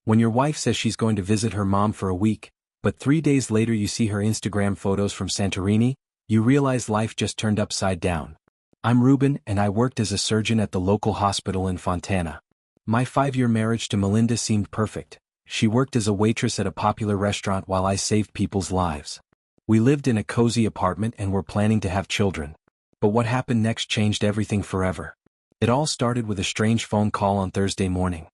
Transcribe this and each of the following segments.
When your wife says she's going to visit her mom for a week, but 3 days later you see her Instagram photos from Santorini, you realize life just turned upside down. I'm Ruben and I worked as a surgeon at the local hospital in Fontana. My 5-year marriage to Melinda seemed perfect. She worked as a waitress at a popular restaurant while I saved people's lives. We lived in a cozy apartment and were planning to have children. But what happened next changed everything forever. It all started with a strange phone call on Thursday morning.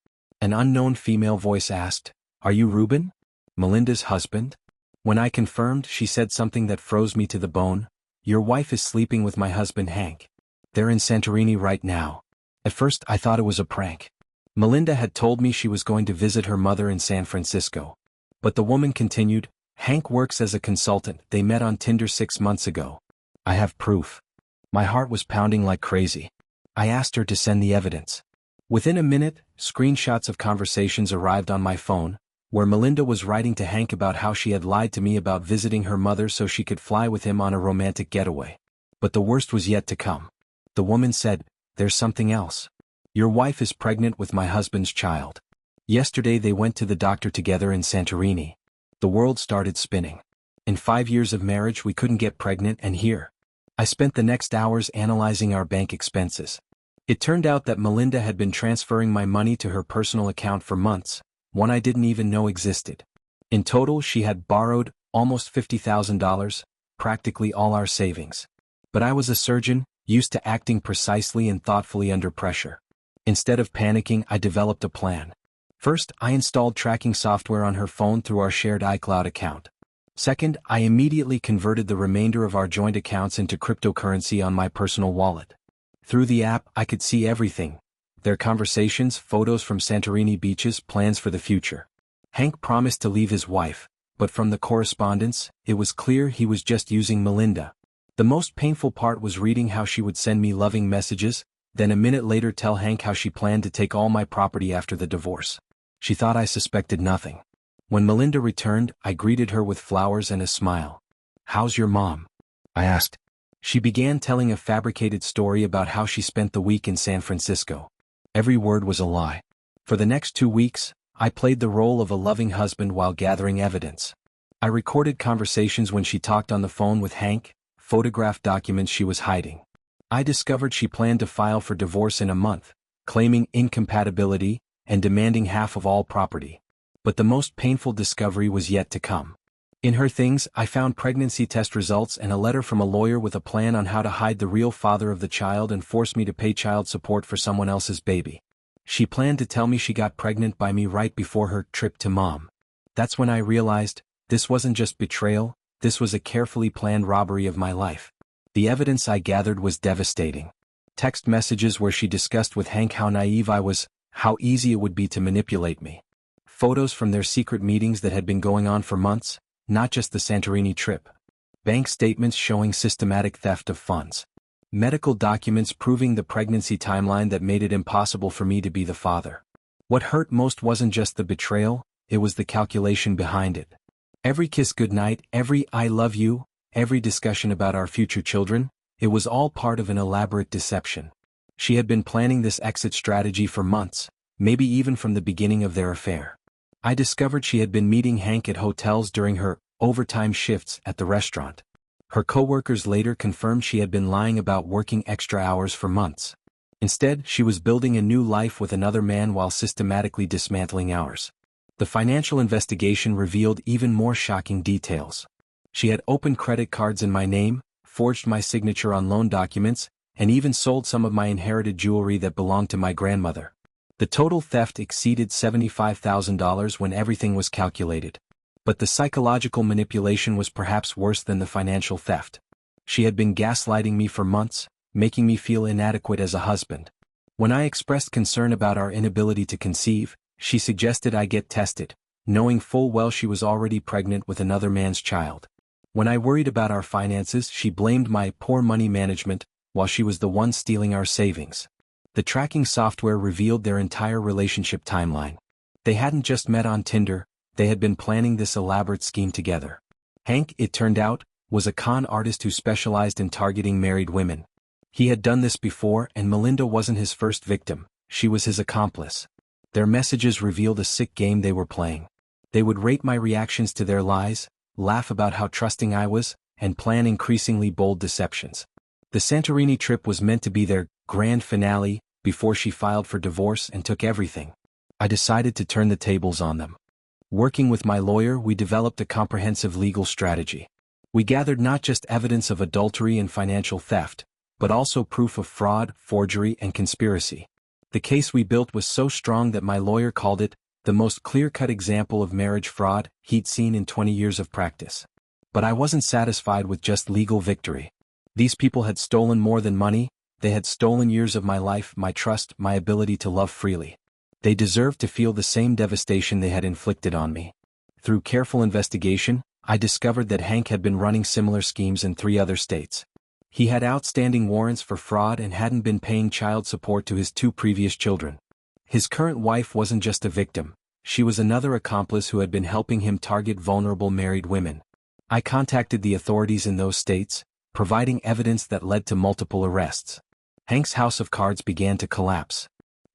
An unknown female voice asked, "Are you Ruben? Melinda's husband?" When I confirmed, she said something that froze me to the bone. "Your wife is sleeping with my husband Hank. They're in Santorini right now." At first I thought it was a prank. Melinda had told me she was going to visit her mother in San Francisco. But the woman continued, "Hank works as a consultant. They met on Tinder 6 months ago. I have proof." My heart was pounding like crazy. I asked her to send the evidence. Within a minute, screenshots of conversations arrived on my phone, where Melinda was writing to Hank about how she had lied to me about visiting her mother so she could fly with him on a romantic getaway. But the worst was yet to come. The woman said, "There's something else. Your wife is pregnant with my husband's child. Yesterday they went to the doctor together in Santorini." The world started spinning. In 5 years of marriage we couldn't get pregnant, and here. I spent the next hours analyzing our bank expenses. It turned out that Melinda had been transferring my money to her personal account for months, one I didn't even know existed. In total she had borrowed almost $50,000, practically all our savings. But I was a surgeon, used to acting precisely and thoughtfully under pressure. Instead of panicking, I developed a plan. First, I installed tracking software on her phone through our shared iCloud account. Second, I immediately converted the remainder of our joint accounts into cryptocurrency on my personal wallet. Through the app, I could see everything: their conversations, photos from Santorini beaches, plans for the future. Hank promised to leave his wife, but from the correspondence, it was clear he was just using Melinda. The most painful part was reading how she would send me loving messages, then a minute later tell Hank how she planned to take all my property after the divorce. She thought I suspected nothing. When Melinda returned, I greeted her with flowers and a smile. "How's your mom?" I asked. She began telling a fabricated story about how she spent the week in San Francisco. Every word was a lie. For the next 2 weeks, I played the role of a loving husband while gathering evidence. I recorded conversations when she talked on the phone with Hank, photographed documents she was hiding. I discovered she planned to file for divorce in a month, claiming incompatibility and demanding half of all property. But the most painful discovery was yet to come. In her things, I found pregnancy test results and a letter from a lawyer with a plan on how to hide the real father of the child and force me to pay child support for someone else's baby. She planned to tell me she got pregnant by me right before her trip to mom. That's when I realized, this wasn't just betrayal, this was a carefully planned robbery of my life. The evidence I gathered was devastating. Text messages where she discussed with Hank how naive I was, how easy it would be to manipulate me. Photos from their secret meetings that had been going on for months, not just the Santorini trip. Bank statements showing systematic theft of funds. Medical documents proving the pregnancy timeline that made it impossible for me to be the father. What hurt most wasn't just the betrayal, it was the calculation behind it. Every kiss goodnight, every "I love you," every discussion about our future children, it was all part of an elaborate deception. She had been planning this exit strategy for months, maybe even from the beginning of their affair. I discovered she had been meeting Hank at hotels during her overtime shifts at the restaurant. Her coworkers later confirmed she had been lying about working extra hours for months. Instead, she was building a new life with another man while systematically dismantling ours. The financial investigation revealed even more shocking details. She had opened credit cards in my name, forged my signature on loan documents, and even sold some of my inherited jewelry that belonged to my grandmother. The total theft exceeded $75,000 when everything was calculated. But the psychological manipulation was perhaps worse than the financial theft. She had been gaslighting me for months, making me feel inadequate as a husband. When I expressed concern about our inability to conceive, she suggested I get tested, knowing full well she was already pregnant with another man's child. When I worried about our finances, she blamed my poor money management, while she was the one stealing our savings. The tracking software revealed their entire relationship timeline. They hadn't just met on Tinder, they had been planning this elaborate scheme together. Hank, it turned out, was a con artist who specialized in targeting married women. He had done this before, and Melinda wasn't his first victim, she was his accomplice. Their messages revealed a sick game they were playing. They would rate my reactions to their lies, laugh about how trusting I was, and plan increasingly bold deceptions. The Santorini trip was meant to be their grand finale before she filed for divorce and took everything. I decided to turn the tables on them. Working with my lawyer, we developed a comprehensive legal strategy. We gathered not just evidence of adultery and financial theft, but also proof of fraud, forgery, and conspiracy. The case we built was so strong that my lawyer called it the most clear-cut example of marriage fraud he'd seen in 20 years of practice. But I wasn't satisfied with just legal victory. These people had stolen more than money. They had stolen years of my life, my trust, my ability to love freely. They deserved to feel the same devastation they had inflicted on me. Through careful investigation, I discovered that Hank had been running similar schemes in 3 other states. He had outstanding warrants for fraud and hadn't been paying child support to his 2 previous children. His current wife wasn't just a victim, she was another accomplice who had been helping him target vulnerable married women. I contacted the authorities in those states, providing evidence that led to multiple arrests. Hank's house of cards began to collapse.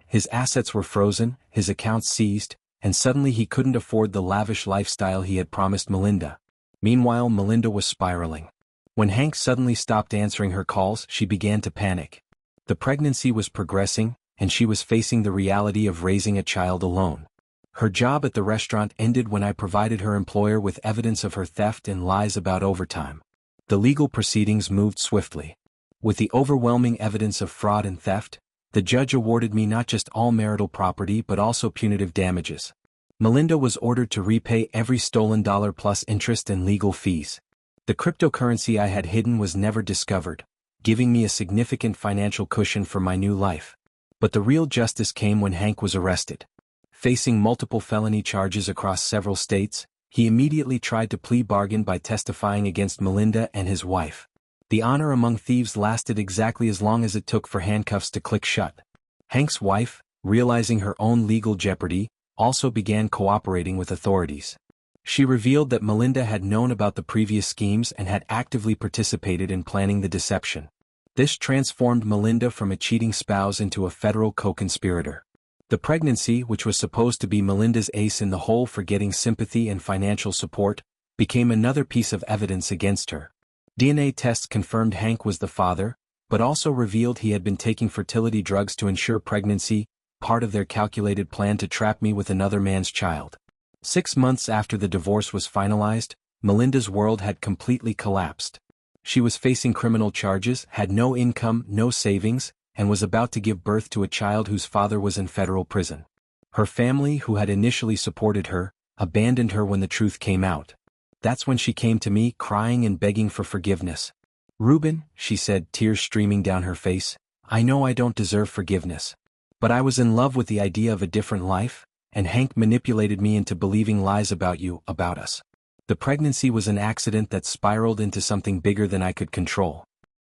His assets were frozen, his accounts seized, and suddenly he couldn't afford the lavish lifestyle he had promised Melinda. Meanwhile, Melinda was spiraling. When Hank suddenly stopped answering her calls, she began to panic. The pregnancy was progressing, and she was facing the reality of raising a child alone. Her job at the restaurant ended when I provided her employer with evidence of her theft and lies about overtime. The legal proceedings moved swiftly. With the overwhelming evidence of fraud and theft, the judge awarded me not just all marital property but also punitive damages. Melinda was ordered to repay every stolen dollar plus interest and legal fees. The cryptocurrency I had hidden was never discovered, giving me a significant financial cushion for my new life. But the real justice came when Hank was arrested. Facing multiple felony charges across several states, he immediately tried to plea bargain by testifying against Melinda and his wife. The honor among thieves lasted exactly as long as it took for handcuffs to click shut. Hank's wife, realizing her own legal jeopardy, also began cooperating with authorities. She revealed that Melinda had known about the previous schemes and had actively participated in planning the deception. This transformed Melinda from a cheating spouse into a federal co-conspirator. The pregnancy, which was supposed to be Melinda's ace in the hole for getting sympathy and financial support, became another piece of evidence against her. DNA tests confirmed Hank was the father, but also revealed he had been taking fertility drugs to ensure pregnancy, part of their calculated plan to trap me with another man's child. 6 months after the divorce was finalized, Melinda's world had completely collapsed. She was facing criminal charges, had no income, no savings, and was about to give birth to a child whose father was in federal prison. Her family, who had initially supported her, abandoned her when the truth came out. That's when she came to me, crying and begging for forgiveness. "Ruben," she said, tears streaming down her face, "I know I don't deserve forgiveness. But I was in love with the idea of a different life, and Hank manipulated me into believing lies about you, about us. The pregnancy was an accident that spiraled into something bigger than I could control."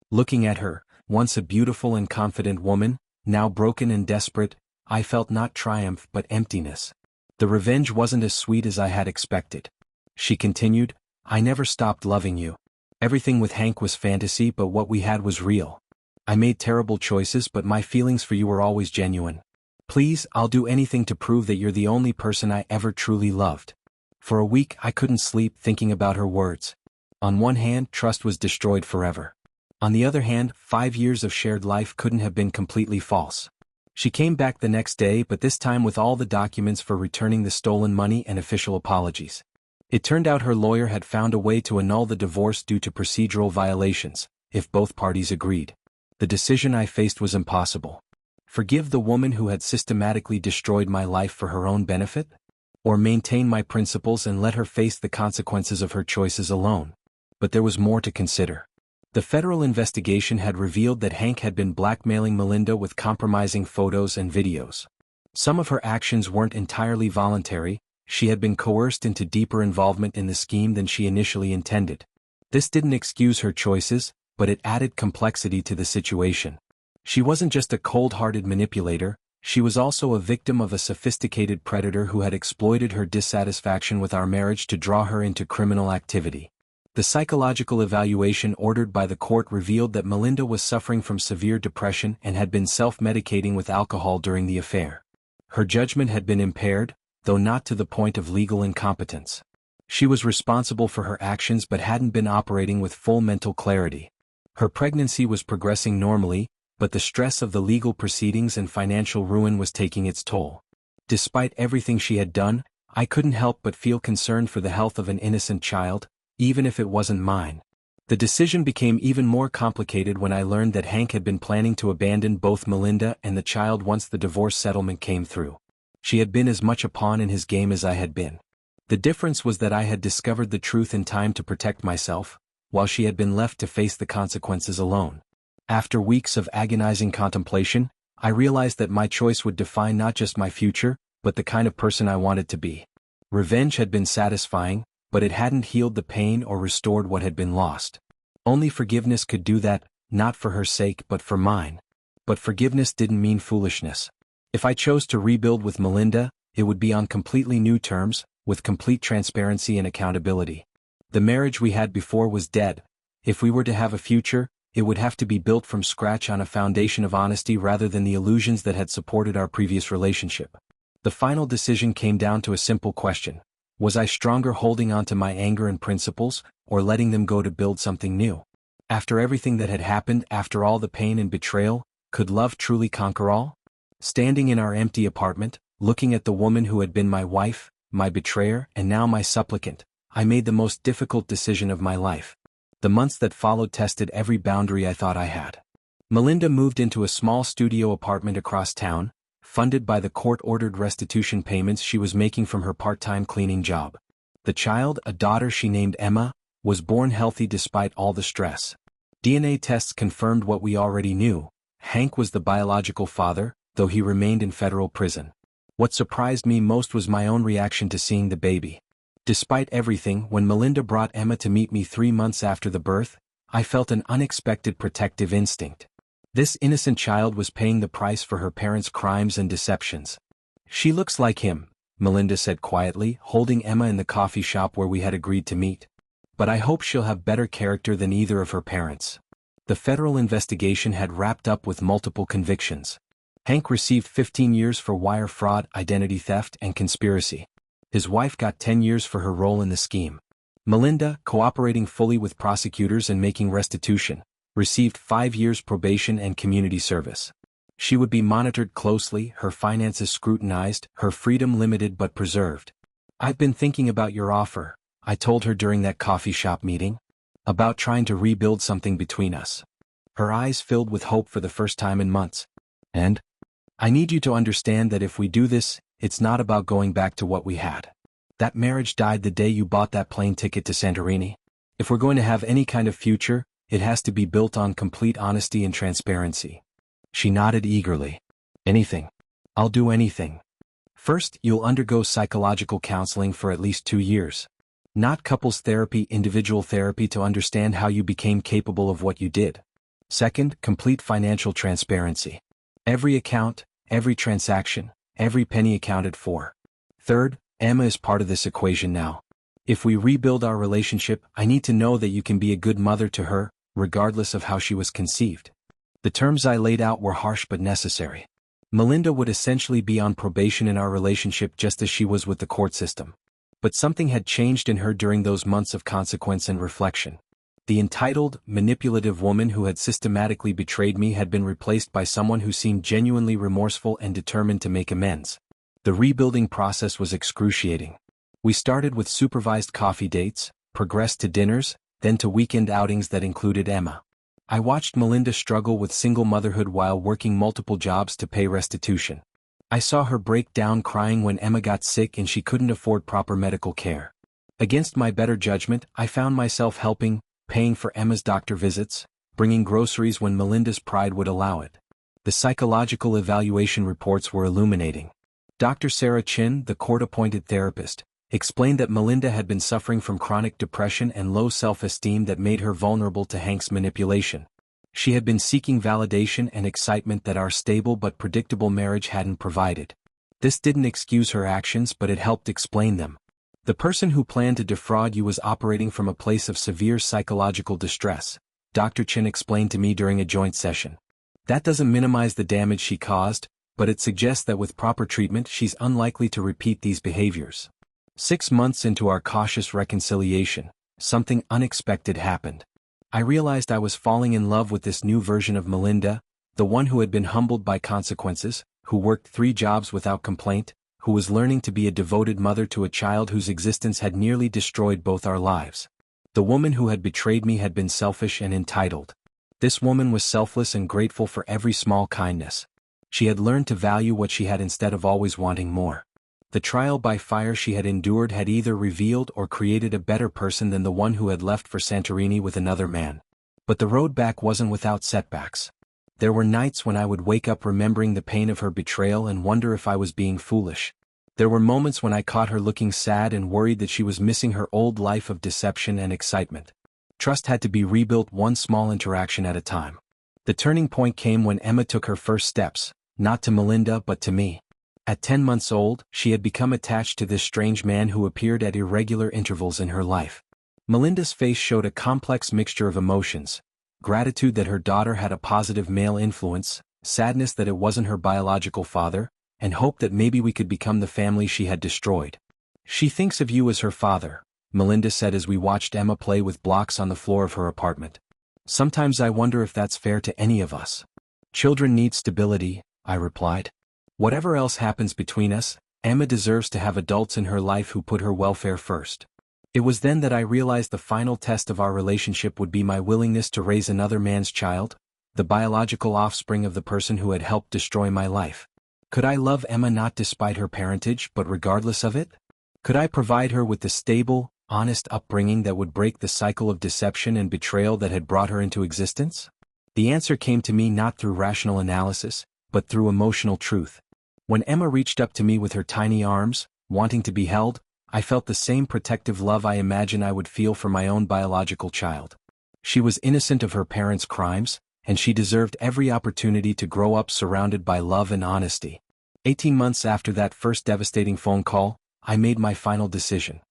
Looking at her, once a beautiful and confident woman, now broken and desperate, I felt not triumph but emptiness. The revenge wasn't as sweet as I had expected. She continued, "I never stopped loving you. Everything with Hank was fantasy, but what we had was real. I made terrible choices, but my feelings for you were always genuine. Please, I'll do anything to prove that you're the only person I ever truly loved." For a week I couldn't sleep thinking about her words. On one hand, trust was destroyed forever. On the other hand, 5 years of shared life couldn't have been completely false. She came back the next day, but this time with all the documents for returning the stolen money and official apologies. It turned out her lawyer had found a way to annul the divorce due to procedural violations, if both parties agreed. The decision I faced was impossible. Forgive the woman who had systematically destroyed my life for her own benefit? Or maintain my principles and let her face the consequences of her choices alone? But there was more to consider. The federal investigation had revealed that Hank had been blackmailing Melinda with compromising photos and videos. Some of her actions weren't entirely voluntary. She had been coerced into deeper involvement in the scheme than she initially intended. This didn't excuse her choices, but it added complexity to the situation. She wasn't just a cold-hearted manipulator, she was also a victim of a sophisticated predator who had exploited her dissatisfaction with our marriage to draw her into criminal activity. The psychological evaluation ordered by the court revealed that Melinda was suffering from severe depression and had been self-medicating with alcohol during the affair. Her judgment had been impaired, though not to the point of legal incompetence. She was responsible for her actions but hadn't been operating with full mental clarity. Her pregnancy was progressing normally, but the stress of the legal proceedings and financial ruin was taking its toll. Despite everything she had done, I couldn't help but feel concerned for the health of an innocent child, even if it wasn't mine. The decision became even more complicated when I learned that Hank had been planning to abandon both Melinda and the child once the divorce settlement came through. She had been as much a pawn in his game as I had been. The difference was that I had discovered the truth in time to protect myself, while she had been left to face the consequences alone. After weeks of agonizing contemplation, I realized that my choice would define not just my future, but the kind of person I wanted to be. Revenge had been satisfying, but it hadn't healed the pain or restored what had been lost. Only forgiveness could do that, not for her sake but for mine. But forgiveness didn't mean foolishness. If I chose to rebuild with Melinda, it would be on completely new terms, with complete transparency and accountability. The marriage we had before was dead. If we were to have a future, it would have to be built from scratch on a foundation of honesty rather than the illusions that had supported our previous relationship. The final decision came down to a simple question. Was I stronger holding on to my anger and principles, or letting them go to build something new? After everything that had happened, after all the pain and betrayal, could love truly conquer all? Standing in our empty apartment, looking at the woman who had been my wife, my betrayer, and now my supplicant, I made the most difficult decision of my life. The months that followed tested every boundary I thought I had. Melinda moved into a small studio apartment across town, funded by the court-ordered restitution payments she was making from her part-time cleaning job. The child, a daughter she named Emma, was born healthy despite all the stress. DNA tests confirmed what we already knew. Hank was the biological father, though he remained in federal prison. What surprised me most was my own reaction to seeing the baby. Despite everything, when Melinda brought Emma to meet me 3 months after the birth, I felt an unexpected protective instinct. This innocent child was paying the price for her parents' crimes and deceptions. She looks like him, Melinda said quietly, holding Emma in the coffee shop where we had agreed to meet. But I hope she'll have better character than either of her parents. The federal investigation had wrapped up with multiple convictions. Hank received 15 years for wire fraud, identity theft, and conspiracy. His wife got 10 years for her role in the scheme. Melinda, cooperating fully with prosecutors and making restitution, received 5 years probation and community service. She would be monitored closely, her finances scrutinized, her freedom limited but preserved. I've been thinking about your offer, I told her during that coffee shop meeting. About trying to rebuild something between us. Her eyes filled with hope for the first time in months. And? I need you to understand that if we do this, it's not about going back to what we had. That marriage died the day you bought that plane ticket to Santorini. If we're going to have any kind of future, it has to be built on complete honesty and transparency. She nodded eagerly. Anything. I'll do anything. First, you'll undergo psychological counseling for at least 2 years. Not couples therapy, individual therapy to understand how you became capable of what you did. Second, complete financial transparency. Every account, every transaction, every penny accounted for. Third, Emma is part of this equation now. If we rebuild our relationship, I need to know that you can be a good mother to her, regardless of how she was conceived. The terms I laid out were harsh but necessary. Melinda would essentially be on probation in our relationship just as she was with the court system. But something had changed in her during those months of consequence and reflection. The entitled, manipulative woman who had systematically betrayed me had been replaced by someone who seemed genuinely remorseful and determined to make amends. The rebuilding process was excruciating. We started with supervised coffee dates, progressed to dinners, then to weekend outings that included Emma. I watched Melinda struggle with single motherhood while working multiple jobs to pay restitution. I saw her break down crying when Emma got sick and she couldn't afford proper medical care. Against my better judgment, I found myself helping, paying for Emma's doctor visits, bringing groceries when Melinda's pride would allow it. The psychological evaluation reports were illuminating. Dr. Sarah Chin, the court-appointed therapist, explained that Melinda had been suffering from chronic depression and low self-esteem that made her vulnerable to Hank's manipulation. She had been seeking validation and excitement that our stable but predictable marriage hadn't provided. This didn't excuse her actions, but it helped explain them. The person who planned to defraud you was operating from a place of severe psychological distress, Dr. Chin explained to me during a joint session. That doesn't minimize the damage she caused, but it suggests that with proper treatment she's unlikely to repeat these behaviors. 6 months into our cautious reconciliation, something unexpected happened. I realized I was falling in love with this new version of Melinda, the one who had been humbled by consequences, who worked 3 jobs without complaint, who was learning to be a devoted mother to a child whose existence had nearly destroyed both our lives. The woman who had betrayed me had been selfish and entitled. This woman was selfless and grateful for every small kindness. She had learned to value what she had instead of always wanting more. The trial by fire she had endured had either revealed or created a better person than the one who had left for Santorini with another man. But the road back wasn't without setbacks. There were nights when I would wake up remembering the pain of her betrayal and wonder if I was being foolish. There were moments when I caught her looking sad and worried that she was missing her old life of deception and excitement. Trust had to be rebuilt one small interaction at a time. The turning point came when Emma took her first steps, not to Melinda but to me. At 10 months old, she had become attached to this strange man who appeared at irregular intervals in her life. Melinda's face showed a complex mixture of emotions: gratitude that her daughter had a positive male influence, sadness that it wasn't her biological father, and hope that maybe we could become the family she had destroyed. "She thinks of you as her father," Melinda said as we watched Emma play with blocks on the floor of her apartment. "Sometimes I wonder if that's fair to any of us." "Children need stability," I replied. "Whatever else happens between us, Emma deserves to have adults in her life who put her welfare first." It was then that I realized the final test of our relationship would be my willingness to raise another man's child, the biological offspring of the person who had helped destroy my life. Could I love Emma not despite her parentage but regardless of it? Could I provide her with the stable, honest upbringing that would break the cycle of deception and betrayal that had brought her into existence? The answer came to me not through rational analysis, but through emotional truth. When Emma reached up to me with her tiny arms, wanting to be held, I felt the same protective love I imagine I would feel for my own biological child. She was innocent of her parents' crimes, and she deserved every opportunity to grow up surrounded by love and honesty. 18 months after that first devastating phone call, I made my final decision.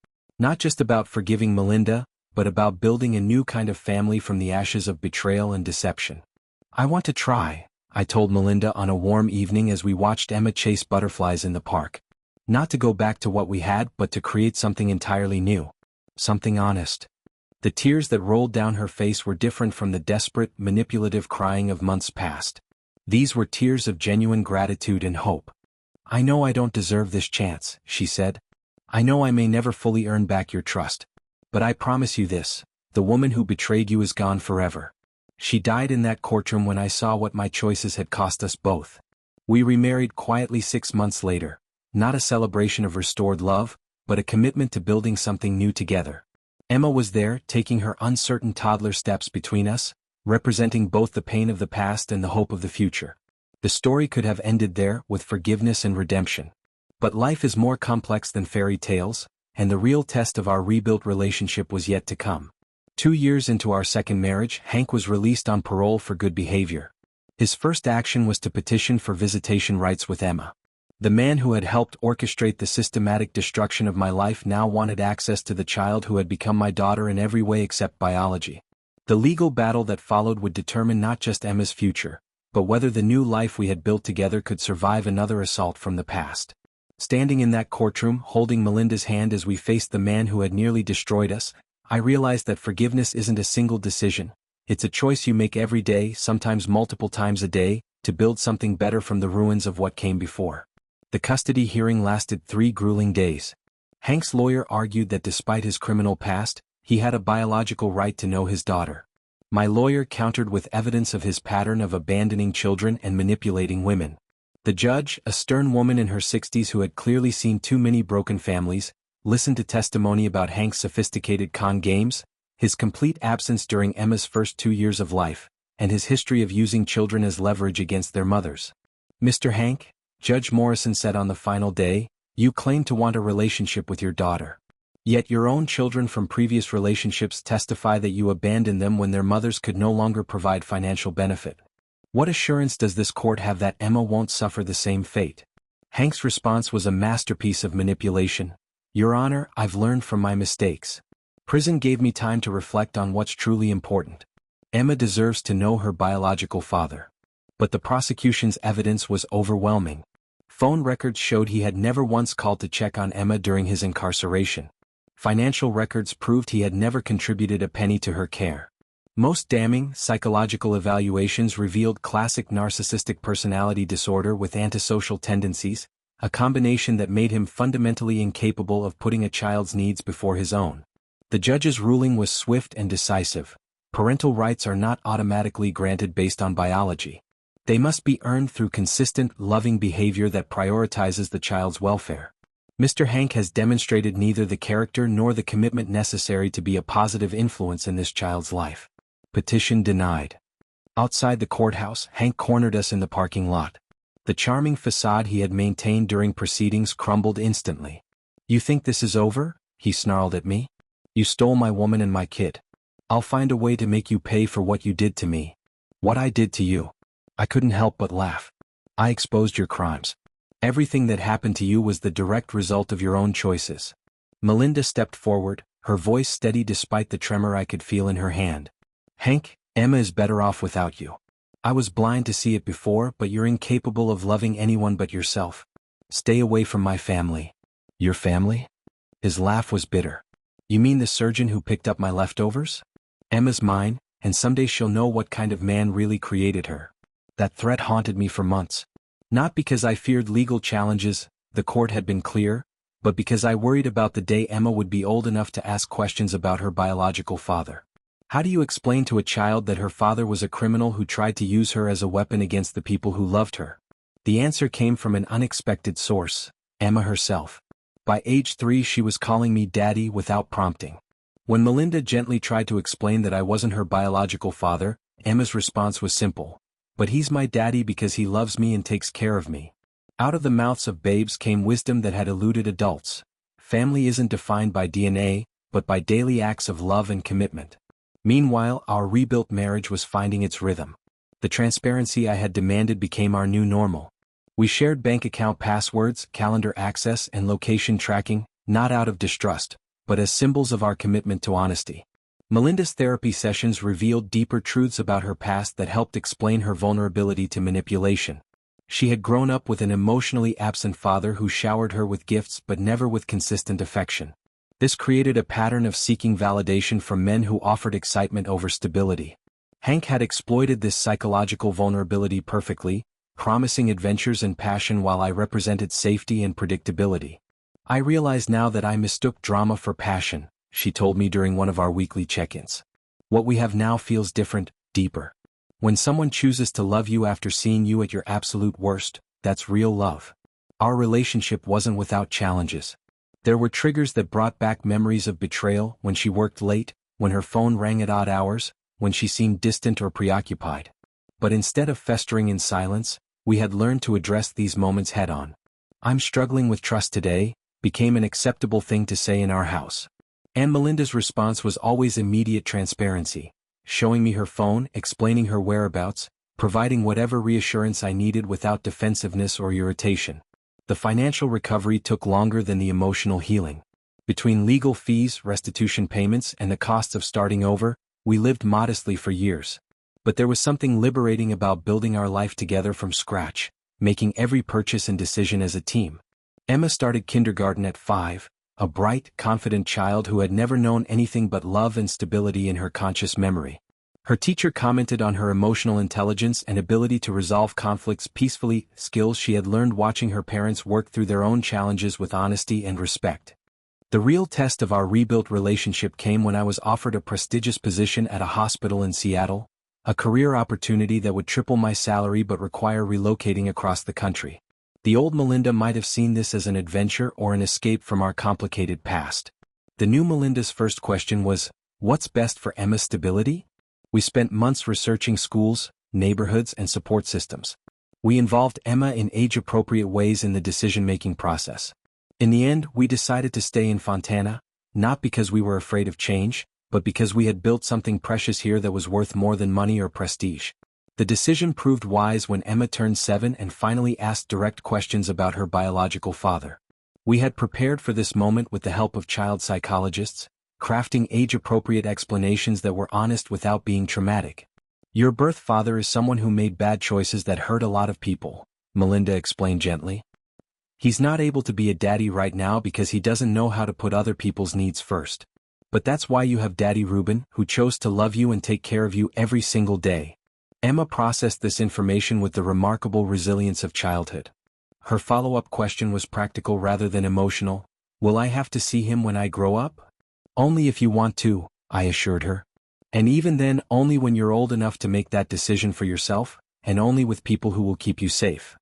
Not just about forgiving Melinda, but about building a new kind of family from the ashes of betrayal and deception. "I want to try," I told Melinda on a warm evening as we watched Emma chase butterflies in the park. "Not to go back to what we had but to create something entirely new. Something honest." The tears that rolled down her face were different from the desperate, manipulative crying of months past. These were tears of genuine gratitude and hope. "I know I don't deserve this chance," she said. "I know I may never fully earn back your trust. But I promise you this: the woman who betrayed you is gone forever. She died in that courtroom when I saw what my choices had cost us both." We remarried quietly 6 months later, not a celebration of restored love, but a commitment to building something new together. Emma was there, taking her uncertain toddler steps between us, representing both the pain of the past and the hope of the future. The story could have ended there, with forgiveness and redemption. But life is more complex than fairy tales, and the real test of our rebuilt relationship was yet to come. 2 years into our second marriage, Hank was released on parole for good behavior. His first action was to petition for visitation rights with Emma. The man who had helped orchestrate the systematic destruction of my life now wanted access to the child who had become my daughter in every way except biology. The legal battle that followed would determine not just Emma's future, but whether the new life we had built together could survive another assault from the past. Standing in that courtroom, holding Melinda's hand as we faced the man who had nearly destroyed us, I realized that forgiveness isn't a single decision. It's a choice you make every day, sometimes multiple times a day, to build something better from the ruins of what came before. The custody hearing lasted 3 grueling days. Hank's lawyer argued that despite his criminal past, he had a biological right to know his daughter. My lawyer countered with evidence of his pattern of abandoning children and manipulating women. The judge, a stern woman in her 60s who had clearly seen too many broken families, listened to testimony about Hank's sophisticated con games, his complete absence during Emma's first 2 years of life, and his history of using children as leverage against their mothers. "Mr. Hank," Judge Morrison said on the final day, "you claim to want a relationship with your daughter. Yet your own children from previous relationships testify that you abandoned them when their mothers could no longer provide financial benefit. What assurance does this court have that Emma won't suffer the same fate?" Hank's response was a masterpiece of manipulation. "Your Honor, I've learned from my mistakes. Prison gave me time to reflect on what's truly important. Emma deserves to know her biological father. But the prosecution's evidence was overwhelming. Phone records showed he had never once called to check on Emma during his incarceration. Financial records proved he had never contributed a penny to her care. Most damning, psychological evaluations revealed classic narcissistic personality disorder with antisocial tendencies, a combination that made him fundamentally incapable of putting a child's needs before his own. The judge's ruling was swift and decisive. Parental rights are not automatically granted based on biology. They must be earned through consistent, loving behavior that prioritizes the child's welfare. Mr. Hank has demonstrated neither the character nor the commitment necessary to be a positive influence in this child's life. Petition denied. Outside the courthouse, Hank cornered us in the parking lot. The charming facade he had maintained during proceedings crumbled instantly. "You think this is over?" he snarled at me. "You stole my woman and my kid. I'll find a way to make you pay for what you did to me." "What I did to you?" I couldn't help but laugh. "I exposed your crimes. Everything that happened to you was the direct result of your own choices." Melinda stepped forward, her voice steady despite the tremor I could feel in her hand. "Hank, Emma is better off without you. I was blind to see it before, but you're incapable of loving anyone but yourself. Stay away from my family." "Your family?" His laugh was bitter. "You mean the surgeon who picked up my leftovers? Emma's mine, and someday she'll know what kind of man really created her." That threat haunted me for months. Not because I feared legal challenges, the court had been clear, but because I worried about the day Emma would be old enough to ask questions about her biological father. How do you explain to a child that her father was a criminal who tried to use her as a weapon against the people who loved her? The answer came from an unexpected source: Emma herself. By age 3 she was calling me daddy without prompting. When Melinda gently tried to explain that I wasn't her biological father, Emma's response was simple: "But he's my daddy because he loves me and takes care of me." Out of the mouths of babes came wisdom that had eluded adults. Family isn't defined by DNA, but by daily acts of love and commitment. Meanwhile, our rebuilt marriage was finding its rhythm. The transparency I had demanded became our new normal. We shared bank account passwords, calendar access, and location tracking, not out of distrust, but as symbols of our commitment to honesty. Melinda's therapy sessions revealed deeper truths about her past that helped explain her vulnerability to manipulation. She had grown up with an emotionally absent father who showered her with gifts but never with consistent affection. This created a pattern of seeking validation from men who offered excitement over stability. Hank had exploited this psychological vulnerability perfectly, promising adventures and passion while I represented safety and predictability. "I realize now that I mistook drama for passion," she told me during one of our weekly check-ins. "What we have now feels different, deeper. When someone chooses to love you after seeing you at your absolute worst, that's real love." Our relationship wasn't without challenges. There were triggers that brought back memories of betrayal: when she worked late, when her phone rang at odd hours, when she seemed distant or preoccupied. But instead of festering in silence, we had learned to address these moments head-on. "I'm struggling with trust today," became an acceptable thing to say in our house. And Melinda's response was always immediate transparency, showing me her phone, explaining her whereabouts, providing whatever reassurance I needed without defensiveness or irritation. The financial recovery took longer than the emotional healing. Between legal fees, restitution payments, and the costs of starting over, we lived modestly for years. But there was something liberating about building our life together from scratch, making every purchase and decision as a team. Emma started kindergarten at 5, a bright, confident child who had never known anything but love and stability in her conscious memory. Her teacher commented on her emotional intelligence and ability to resolve conflicts peacefully, skills she had learned watching her parents work through their own challenges with honesty and respect. The real test of our rebuilt relationship came when I was offered a prestigious position at a hospital in Seattle, a career opportunity that would triple my salary but require relocating across the country. The old Melinda might have seen this as an adventure or an escape from our complicated past. The new Melinda's first question was, "What's best for Emma's stability?" We spent months researching schools, neighborhoods, and support systems. We involved Emma in age-appropriate ways in the decision-making process. In the end, we decided to stay in Fontana, not because we were afraid of change, but because we had built something precious here that was worth more than money or prestige. The decision proved wise when Emma turned 7 and finally asked direct questions about her biological father. We had prepared for this moment with the help of child psychologists, crafting age-appropriate explanations that were honest without being traumatic. Your birth father is someone who made bad choices that hurt a lot of people, Melinda explained gently. He's not able to be a daddy right now because he doesn't know how to put other people's needs first. But that's why you have Daddy Ruben, who chose to love you and take care of you every single day. Emma processed this information with the remarkable resilience of childhood. Her follow-up question was practical rather than emotional. Will I have to see him when I grow up? Only if you want to, I assured her. And even then, only when you're old enough to make that decision for yourself, and only with people who will keep you safe.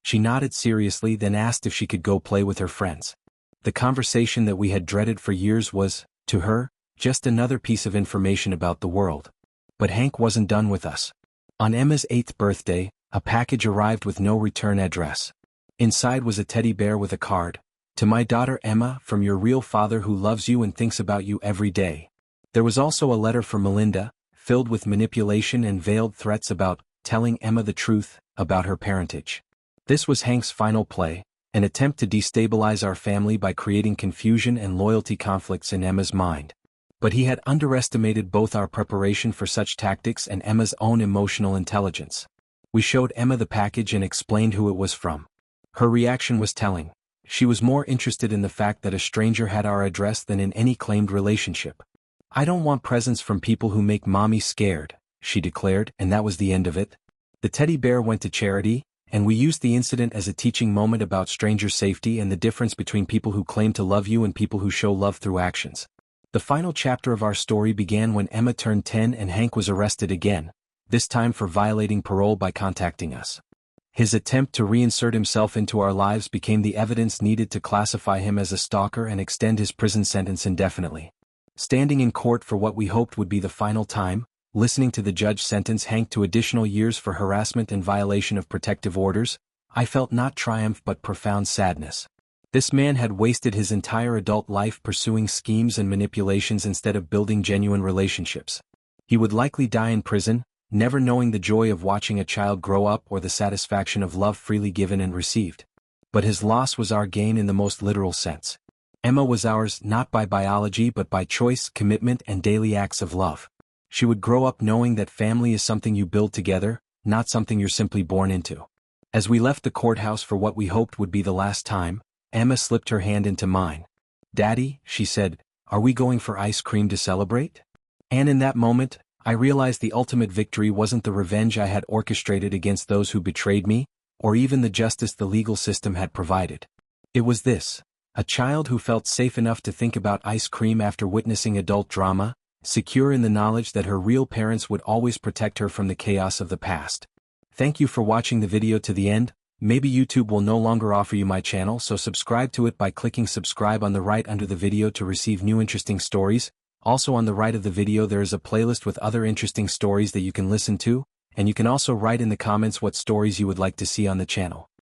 She nodded seriously, then asked if she could go play with her friends. The conversation that we had dreaded for years was, to her, just another piece of information about the world. But Hank wasn't done with us. On Emma's 8th birthday, a package arrived with no return address. Inside was a teddy bear with a card. To my daughter Emma, from your real father who loves you and thinks about you every day. There was also a letter for Melinda, filled with manipulation and veiled threats about telling Emma the truth about her parentage. This was Hank's final play, an attempt to destabilize our family by creating confusion and loyalty conflicts in Emma's mind. But he had underestimated both our preparation for such tactics and Emma's own emotional intelligence. We showed Emma the package and explained who it was from. Her reaction was telling. She was more interested in the fact that a stranger had our address than in any claimed relationship. I don't want presents from people who make mommy scared, she declared, and that was the end of it. The teddy bear went to charity, and we used the incident as a teaching moment about stranger safety and the difference between people who claim to love you and people who show love through actions. The final chapter of our story began when Emma turned 10 and Hank was arrested again, this time for violating parole by contacting us. His attempt to reinsert himself into our lives became the evidence needed to classify him as a stalker and extend his prison sentence indefinitely. Standing in court for what we hoped would be the final time, listening to the judge sentence Hank to additional years for harassment and violation of protective orders, I felt not triumph but profound sadness. This man had wasted his entire adult life pursuing schemes and manipulations instead of building genuine relationships. He would likely die in prison, never knowing the joy of watching a child grow up or the satisfaction of love freely given and received. But his loss was our gain in the most literal sense. Emma was ours not by biology but by choice, commitment, and daily acts of love. She would grow up knowing that family is something you build together, not something you're simply born into. As we left the courthouse for what we hoped would be the last time, Emma slipped her hand into mine. "Daddy," she said, "are we going for ice cream to celebrate?" And in that moment, I realized the ultimate victory wasn't the revenge I had orchestrated against those who betrayed me, or even the justice the legal system had provided. It was this: a child who felt safe enough to think about ice cream after witnessing adult drama, secure in the knowledge that her real parents would always protect her from the chaos of the past. Thank you for watching the video to the end. Maybe YouTube will no longer offer you my channel, so subscribe to it by clicking subscribe on the right under the video to receive new interesting stories. Also on the right of the video there is a playlist with other interesting stories that you can listen to, and you can also write in the comments what stories you would like to see on the channel.